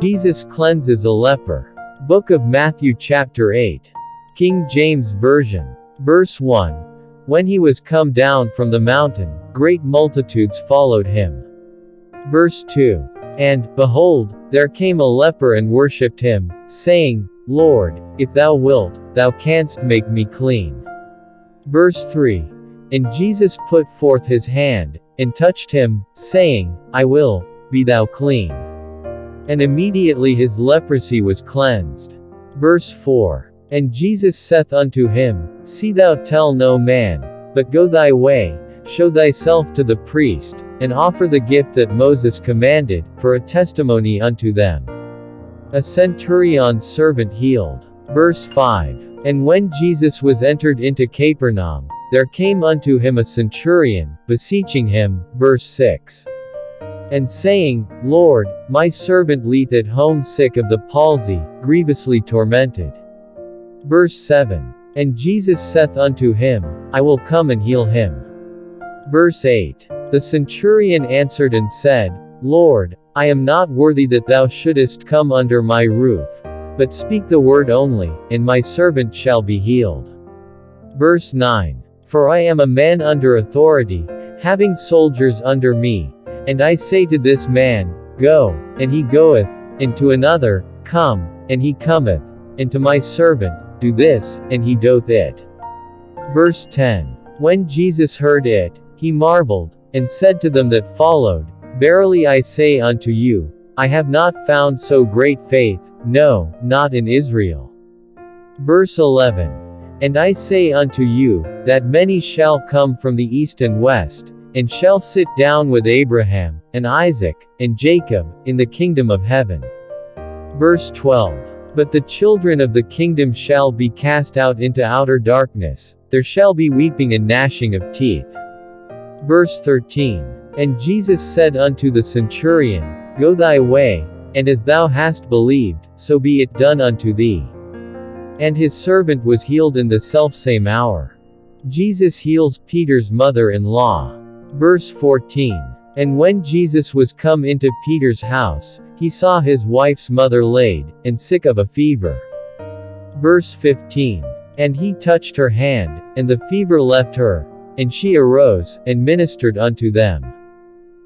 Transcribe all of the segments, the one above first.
Jesus cleanses a leper. Book of Matthew chapter 8. King James Version. Verse 1. When he was come down from the mountain, great multitudes followed him. Verse 2. And, behold, there came a leper and worshipped him, saying, Lord, if thou wilt, thou canst make me clean. Verse 3. And Jesus put forth his hand, and touched him, saying, I will, be thou clean. And immediately his leprosy was cleansed. Verse 4. And Jesus saith unto him, See thou tell no man, but go thy way, show thyself to the priest, and offer the gift that Moses commanded, for a testimony unto them. A centurion's servant healed. Verse 5. And when Jesus was entered into Capernaum, there came unto him a centurion, beseeching him, verse 6. And saying, Lord, my servant lieth at home sick of the palsy, grievously tormented. Verse 7. And Jesus saith unto him, I will come and heal him. Verse 8. The centurion answered and said, Lord, I am not worthy that thou shouldest come under my roof, but speak the word only, and my servant shall be healed. Verse 9. For I am a man under authority, having soldiers under me, and I say to this man, Go, and he goeth, and to another, Come, and he cometh, and to my servant, Do this, and he doth it. Verse 10. When Jesus heard it, he marveled, and said to them that followed, Verily I say unto you, I have not found so great faith, no, not in Israel. Verse 11. And I say unto you, that many shall come from the east and west, and shall sit down with Abraham, and Isaac, and Jacob, in the kingdom of heaven. Verse 12. But the children of the kingdom shall be cast out into outer darkness, there shall be weeping and gnashing of teeth. Verse 13. And Jesus said unto the centurion, Go thy way, and as thou hast believed, so be it done unto thee. And his servant was healed in the selfsame hour. Jesus heals Peter's mother-in-law. Verse 14. And when Jesus was come into Peter's house, he saw his wife's mother laid, and sick of a fever. Verse 15. And he touched her hand, and the fever left her, and she arose, and ministered unto them.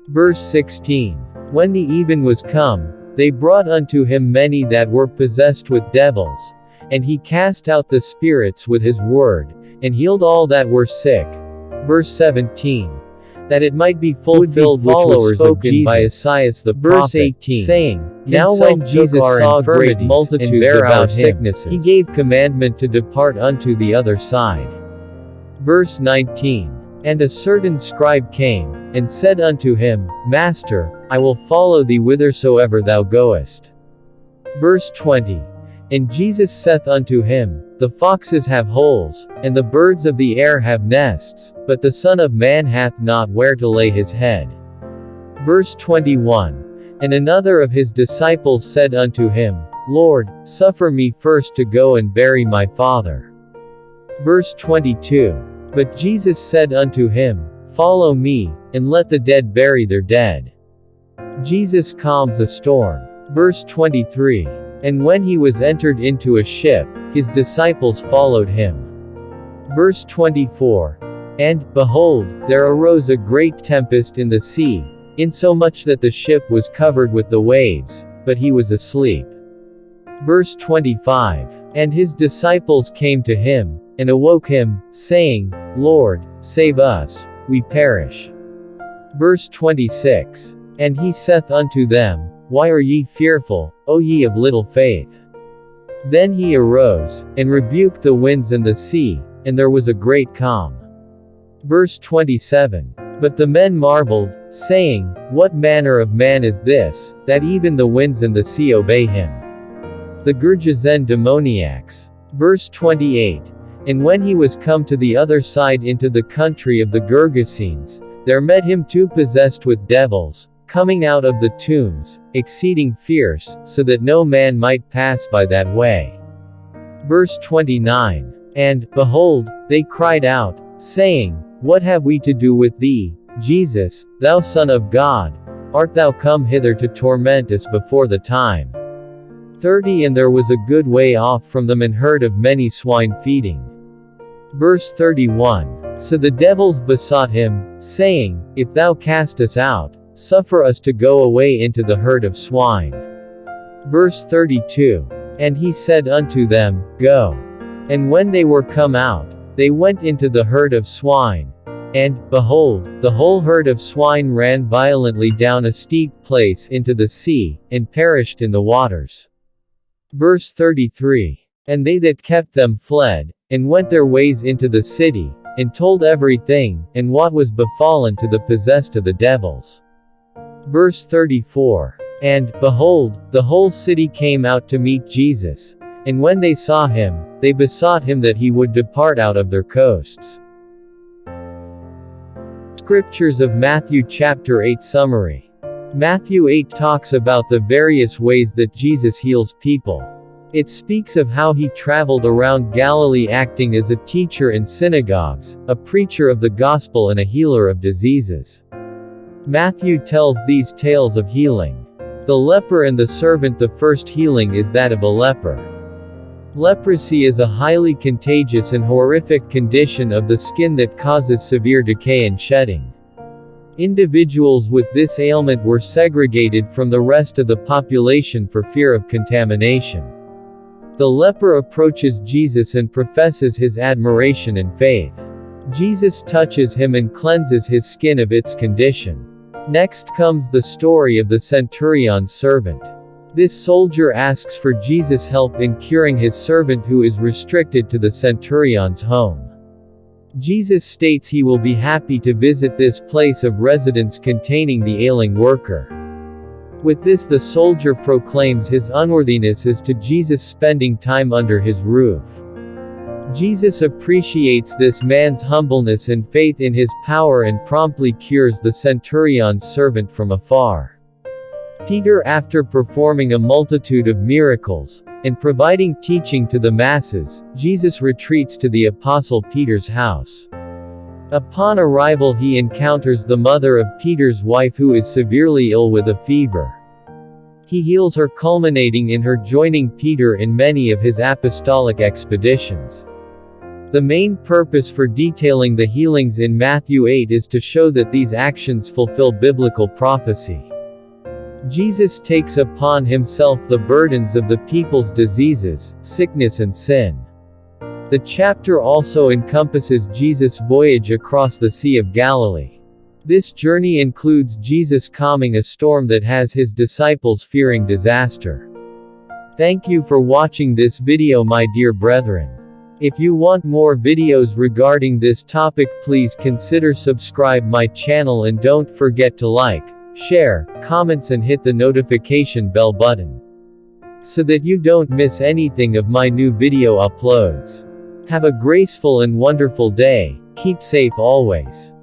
Verse 16. When the even was come, they brought unto him many that were possessed with devils, and he cast out the spirits with his word, and healed all that were sick. Verse 17. That it might be fulfilled which was spoken by Esaias the prophet, verse 18, saying, Now when Jesus saw great multitudes and bare about sicknesses, he gave commandment to depart unto the other side. Verse 19. And a certain scribe came, and said unto him, Master, I will follow thee whithersoever thou goest. Verse 20. And Jesus saith unto him, The foxes have holes, and the birds of the air have nests, but the Son of Man hath not where to lay his head. Verse 21. And another of his disciples said unto him, Lord, suffer me first to go and bury my father. Verse 22. But Jesus said unto him, Follow me, and let the dead bury their dead. Jesus calms a storm. Verse 23. And when he was entered into a ship, his disciples followed him. Verse 24. And, behold, there arose a great tempest in the sea, insomuch that the ship was covered with the waves, but he was asleep. Verse 25. And his disciples came to him, and awoke him, saying, Lord, save us, we perish. Verse 26. And he saith unto them, Why are ye fearful, O ye of little faith? Then he arose, and rebuked the winds and the sea, and there was a great calm. Verse 27. But the men marveled, saying, What manner of man is this, that even the winds and the sea obey him? The Gergesan demoniacs. Verse 28. And when he was come to the other side into the country of the Gergesenes, there met him two possessed with devils, coming out of the tombs, exceeding fierce, so that no man might pass by that way. Verse 29. And, behold, they cried out, saying, What have we to do with thee, Jesus, thou Son of God? Art thou come hither to torment us before the time? 30 And there was a good way off from them an herd of many swine feeding. Verse 31. So the devils besought him, saying, If thou cast us out, suffer us to go away into the herd of swine. Verse 32. And he said unto them, Go. And when they were come out, they went into the herd of swine. And, behold, the whole herd of swine ran violently down a steep place into the sea, and perished in the waters. Verse 33. And they that kept them fled, and went their ways into the city, and told everything, and what was befallen to the possessed of the devils. Verse 34. And, behold, the whole city came out to meet Jesus. And when they saw him, they besought him that he would depart out of their coasts. Scriptures of Matthew chapter 8 Summary. Matthew 8 talks about the various ways that Jesus heals people. It speaks of how he traveled around Galilee acting as a teacher in synagogues, a preacher of the gospel and a healer of diseases. Matthew tells these tales of healing. The leper and the servant. The first healing is that of a leper. Leprosy is a highly contagious and horrific condition of the skin that causes severe decay and shedding. Individuals with this ailment were segregated from the rest of the population for fear of contamination. The leper approaches Jesus and professes his admiration and faith. Jesus touches him and cleanses his skin of its condition. Next comes the story of the centurion's servant. This soldier asks for Jesus' help in curing his servant who is restricted to the centurion's home. Jesus states he will be happy to visit this place of residence containing the ailing worker. With this, the soldier proclaims his unworthiness as to Jesus spending time under his roof. Jesus appreciates this man's humbleness and faith in his power and promptly cures the centurion's servant from afar. Peter, after performing a multitude of miracles, and providing teaching to the masses, Jesus retreats to the Apostle Peter's house. Upon arrival he encounters the mother of Peter's wife who is severely ill with a fever. He heals her, culminating in her joining Peter in many of his apostolic expeditions. The main purpose for detailing the healings in Matthew 8 is to show that these actions fulfill biblical prophecy. Jesus takes upon himself the burdens of the people's diseases, sickness and sin. The chapter also encompasses Jesus' voyage across the Sea of Galilee. This journey includes Jesus calming a storm that has his disciples fearing disaster. Thank you for watching this video, my dear brethren. If you want more videos regarding this topic, please consider subscribe my channel and don't forget to like, share, comments and hit the notification bell button, so that you don't miss anything of my new video uploads. Have a graceful and wonderful day, keep safe always.